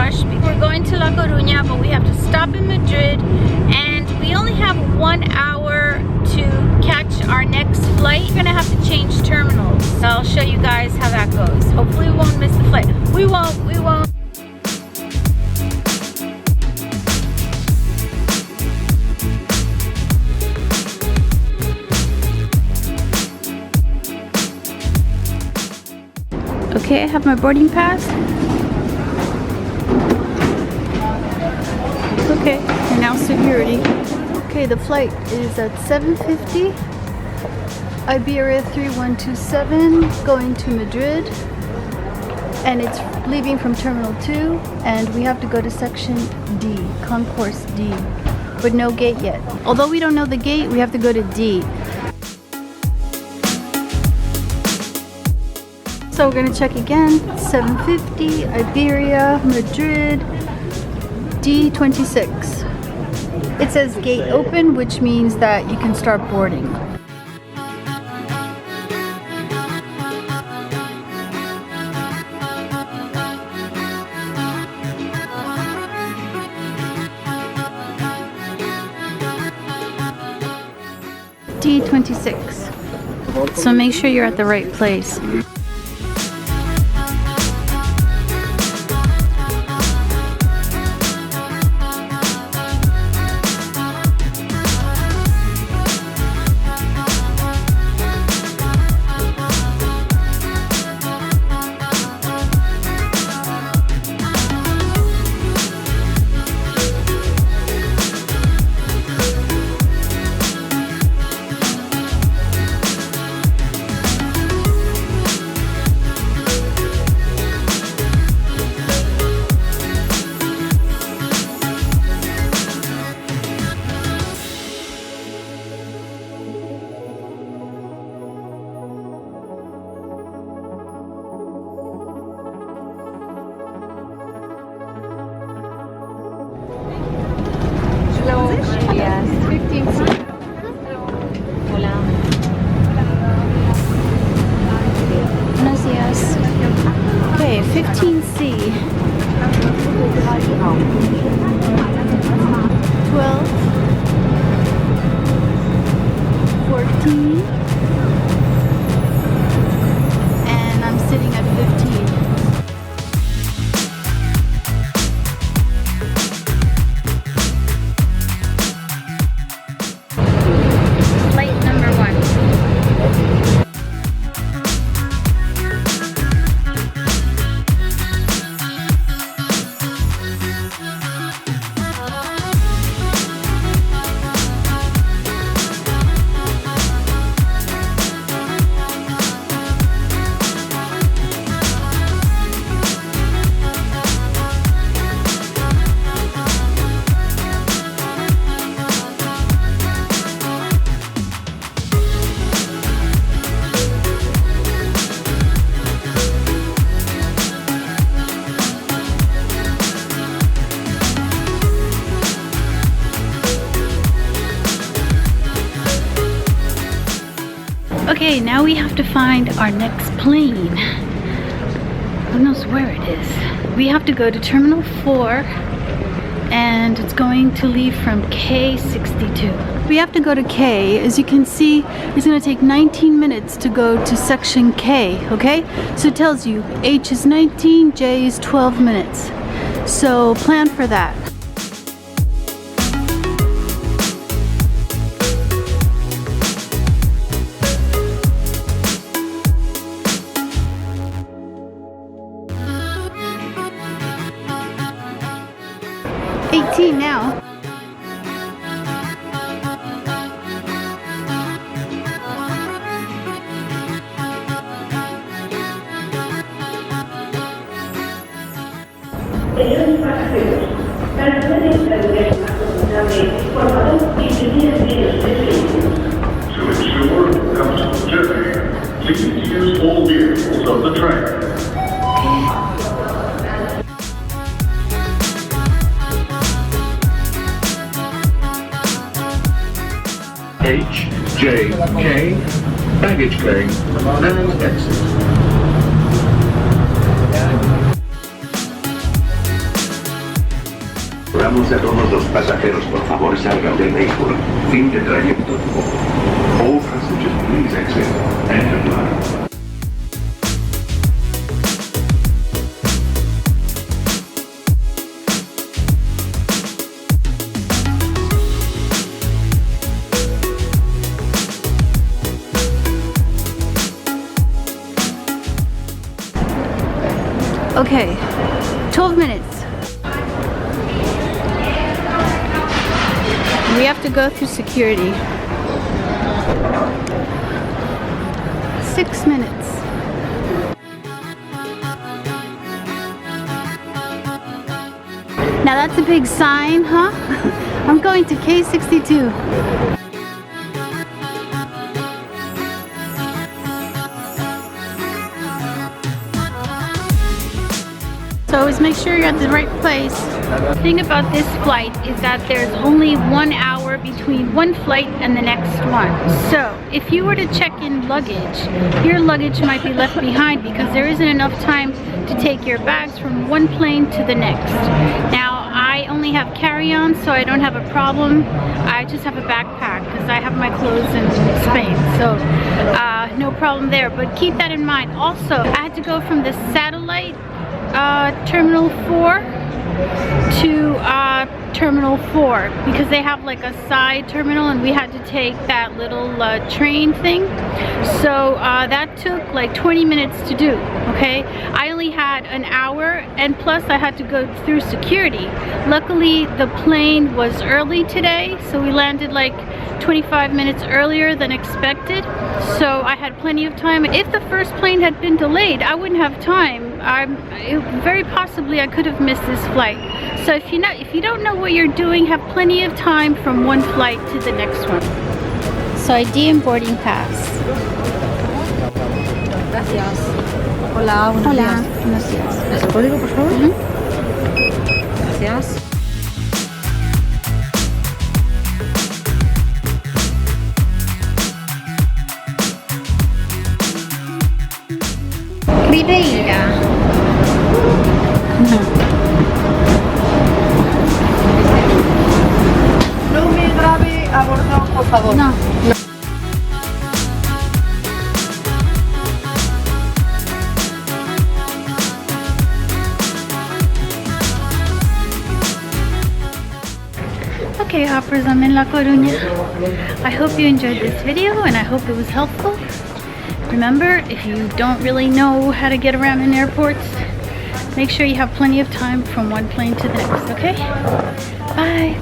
rush because we're going to La Coruña, but we have to stop in Madrid, and we only have 1 hour to catch our next flight. We're gonna have to change terminals. So I'll show you guys how that goes. Hopefully we won't miss the flight. We won't. Okay, I have my boarding pass. Okay, and now security. Okay, the flight is at 7:50. Iberia 3127 going to Madrid. And it's leaving from Terminal 2. And we have to go to Section D, Concourse D. But no gate yet. Although we don't know the gate, we have to go to D. So we're gonna check again. 7:50, Iberia, Madrid, D26. It says gate open, which means that you can start boarding. D26. So make sure you're at the right place. Okay, 15C. 12. 14. And I'm sitting at 15. Okay, now we have to find our next plane. Who knows where it is? We have to go to Terminal 4, and it's going to leave from K62. We have to go to K. As you can see, it's going to take 19 minutes to go to Section K, okay? So it tells you H is 19, J is 12 minutes. So plan for that. Now. Señores pasajeros, para poder establecer una confortable, por favor, introducir medios de vehículos. To ensure comfortable journey, please use all vehicles of the train. H, J, K, baggage claim, and exit. Recordamos a todos los pasajeros, por favor, salgan del vehículo. Fin de trayecto. All passengers, please exit. End of line. Okay, 12 minutes. We have to go through security. 6 minutes. Now that's a big sign, huh? I'm going to K62. So always make sure you're at the right place. The thing about this flight is that there's only 1 hour between one flight and the next one. So if you were to check in luggage, your luggage might be left behind because there isn't enough time to take your bags from one plane to the next. Now I only have carry-on, so I don't have a problem. I just have a backpack because I have my clothes in Spain, so no problem there. But keep that in mind. Also, I had to go from the satellite Terminal 4 to Terminal 4 because they have like a side terminal and we had to take that little train thing. So that took like 20 minutes to do, okay? I only had an hour and plus I had to go through security. Luckily the plane was early today, so we landed like 25 minutes earlier than expected, so I had plenty of time. If the first plane had been delayed, I wouldn't have time. Very possibly I could have missed this flight. So if you don't know what you're doing, have plenty of time from one flight to the next one. So ID and boarding pass. Gracias. Hola, buenos Hola, días. buenos días. ¿El código, por favor? Mhm. Gracias. Ribeira. No me grabe a bordo, por favor. No. Okay, hoppers, I'm in La Coruña. I hope you enjoyed this video and I hope it was helpful. Remember, if you don't really know how to get around in airports, make sure you have plenty of time from one plane to the next, okay? Bye!